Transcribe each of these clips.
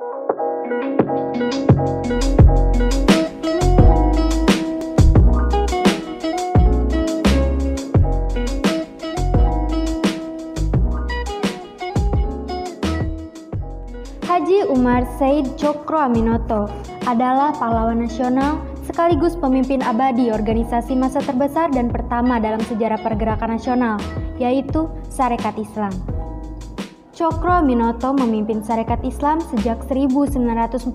Haji Umar Said Tjokroaminoto adalah pahlawan nasional sekaligus pemimpin abadi organisasi massa terbesar dan pertama dalam sejarah pergerakan nasional, yaitu Sarekat Islam. Tjokroaminoto memimpin Sarekat Islam sejak 1914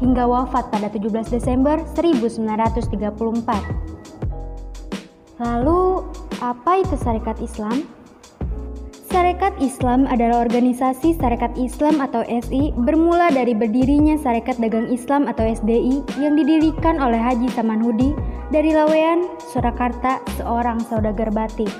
hingga wafat pada 17 Desember 1934. Lalu, apa itu Sarekat Islam? Sarekat Islam adalah organisasi Sarekat Islam atau SI bermula dari berdirinya Sarekat Dagang Islam atau SDI yang didirikan oleh Haji Samanhudi dari Lawean, Surakarta, seorang saudagar batik.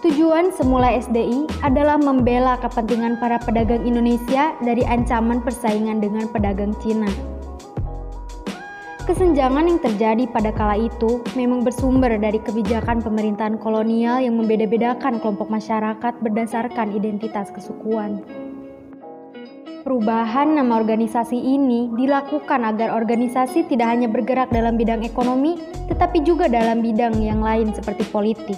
Tujuan semula SDI adalah membela kepentingan para pedagang Indonesia dari ancaman persaingan dengan pedagang Cina. Kesenjangan yang terjadi pada kala itu memang bersumber dari kebijakan pemerintahan kolonial yang membeda-bedakan kelompok masyarakat berdasarkan identitas kesukuan. Perubahan nama organisasi ini dilakukan agar organisasi tidak hanya bergerak dalam bidang ekonomi, tetapi juga dalam bidang yang lain seperti politik.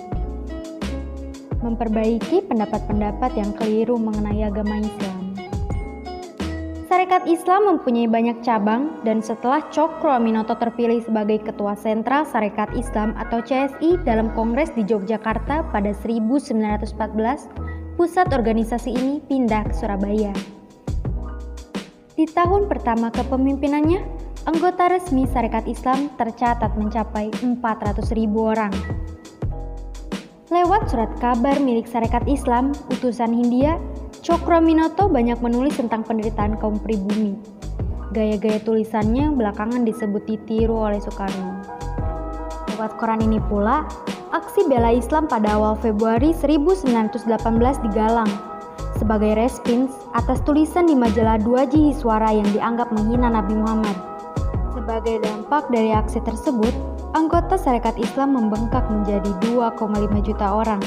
Memperbaiki pendapat-pendapat yang keliru mengenai agama Islam. Sarekat Islam mempunyai banyak cabang dan setelah Tjokroaminoto terpilih sebagai Ketua Sentral Sarekat Islam atau CSI dalam Kongres di Yogyakarta pada 1914, pusat organisasi ini pindah ke Surabaya. Di tahun pertama kepemimpinannya, anggota resmi Sarekat Islam tercatat mencapai 400.000 orang. Lewat surat kabar milik Sarekat Islam, utusan Hindia, Tjokroaminoto banyak menulis tentang penderitaan kaum pribumi. Gaya-gaya tulisannya belakangan disebut ditiru oleh Soekarno. Lewat koran ini pula, aksi bela Islam pada awal Februari 1918 digalang sebagai respons atas tulisan di majalah Dua Jihi Suara yang dianggap menghina Nabi Muhammad. Sebagai dampak dari aksi tersebut, anggota Sarekat Islam membengkak menjadi 2,5 juta orang.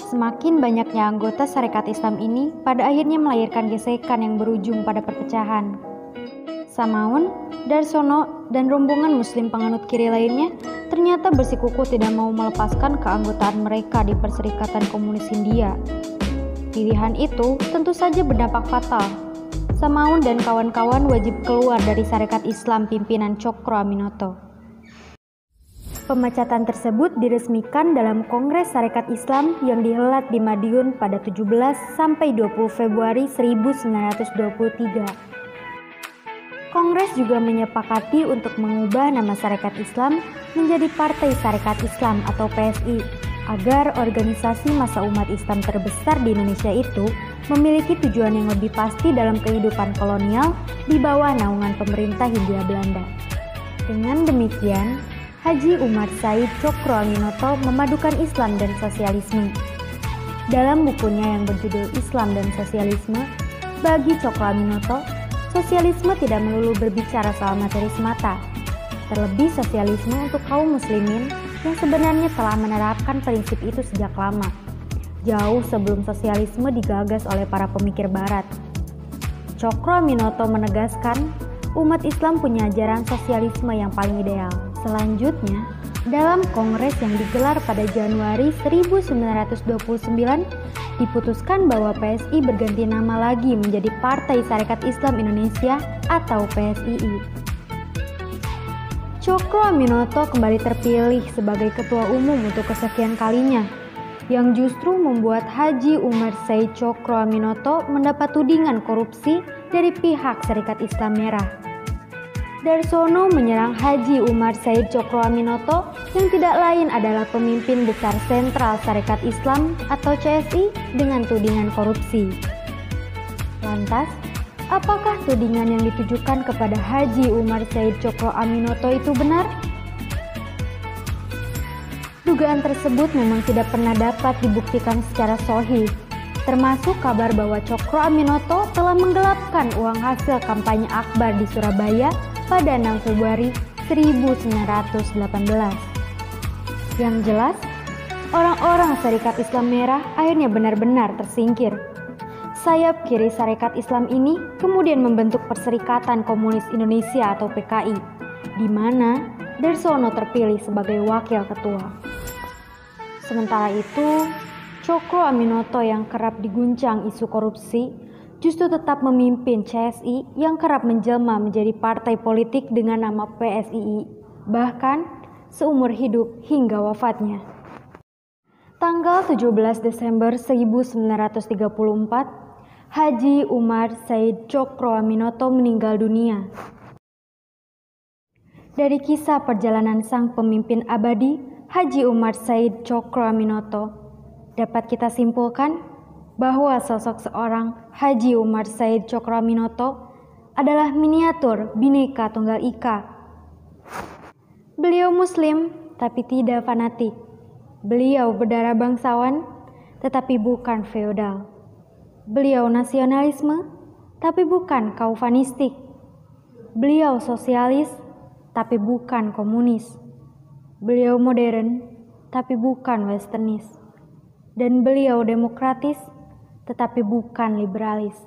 Semakin banyaknya anggota Sarekat Islam ini pada akhirnya melahirkan gesekan yang berujung pada perpecahan. Samaun, Darsono, dan rombongan muslim penganut kiri lainnya ternyata bersikukuh tidak mau melepaskan keanggotaan mereka di Perserikatan Komunis Hindia. Pilihan itu tentu saja berdampak fatal. Samaun dan kawan-kawan wajib keluar dari Sarekat Islam pimpinan Tjokroaminoto. Pemecatan tersebut diresmikan dalam Kongres Sarekat Islam yang dihelat di Madiun pada 17 sampai 20 Februari 1923. Kongres juga menyepakati untuk mengubah nama Sarekat Islam menjadi Partai Sarekat Islam atau PSI agar organisasi massa umat Islam terbesar di Indonesia itu memiliki tujuan yang lebih pasti dalam kehidupan kolonial di bawah naungan pemerintah Hindia Belanda. Dengan demikian, Haji Umar Said Tjokroaminoto memadukan Islam dan sosialisme. Dalam bukunya yang berjudul Islam dan Sosialisme, bagi Tjokroaminoto, sosialisme tidak melulu berbicara soal materi semata. Terlebih sosialisme untuk kaum muslimin yang sebenarnya telah menerapkan prinsip itu sejak lama, jauh sebelum sosialisme digagas oleh para pemikir barat. Tjokroaminoto menegaskan, umat Islam punya ajaran sosialisme yang paling ideal. Selanjutnya, dalam kongres yang digelar pada Januari 1929, diputuskan bahwa PSI berganti nama lagi menjadi Partai Sarekat Islam Indonesia atau PSII. Tjokroaminoto kembali terpilih sebagai ketua umum untuk kesekian kalinya, yang justru membuat Haji Umar Said Tjokroaminoto mendapat tudingan korupsi dari pihak Sarekat Islam Merah. Darsono menyerang Haji Umar Said Tjokroaminoto yang tidak lain adalah pemimpin besar sentral Sarekat Islam atau CSI dengan tudingan korupsi. Lantas, apakah tudingan yang ditujukan kepada Haji Umar Said Tjokroaminoto itu benar? Dugaan tersebut memang tidak pernah dapat dibuktikan secara sahih, termasuk kabar bahwa Tjokroaminoto telah menggelapkan uang hasil kampanye Akbar di Surabaya pada 6 Februari 1918. Yang jelas, orang-orang Sarekat Islam Merah akhirnya benar-benar tersingkir. Sayap kiri Sarekat Islam ini kemudian membentuk Perserikatan Komunis Indonesia atau PKI, di mana Darsono terpilih sebagai wakil ketua. Sementara itu, Cokro Aminoto yang kerap diguncang isu korupsi justru tetap memimpin CSI yang kerap menjelma menjadi partai politik dengan nama PSII, bahkan seumur hidup hingga wafatnya. Tanggal 17 Desember 1934, Haji Umar Said Cokro Aminoto meninggal dunia. Dari kisah perjalanan sang pemimpin abadi, Haji Umar Said Cokro Aminoto, dapat kita simpulkan bahwa sosok seorang Haji Umar Said Cokro Aminoto adalah miniatur Bhinneka Tunggal Ika. Beliau Muslim tapi tidak fanatik. Beliau berdarah bangsawan tetapi bukan feodal. Beliau nasionalisme tapi bukan kaufanistik. Beliau sosialis tapi bukan komunis. Beliau modern tapi bukan westernis. Dan beliau demokratis tetapi bukan liberalis.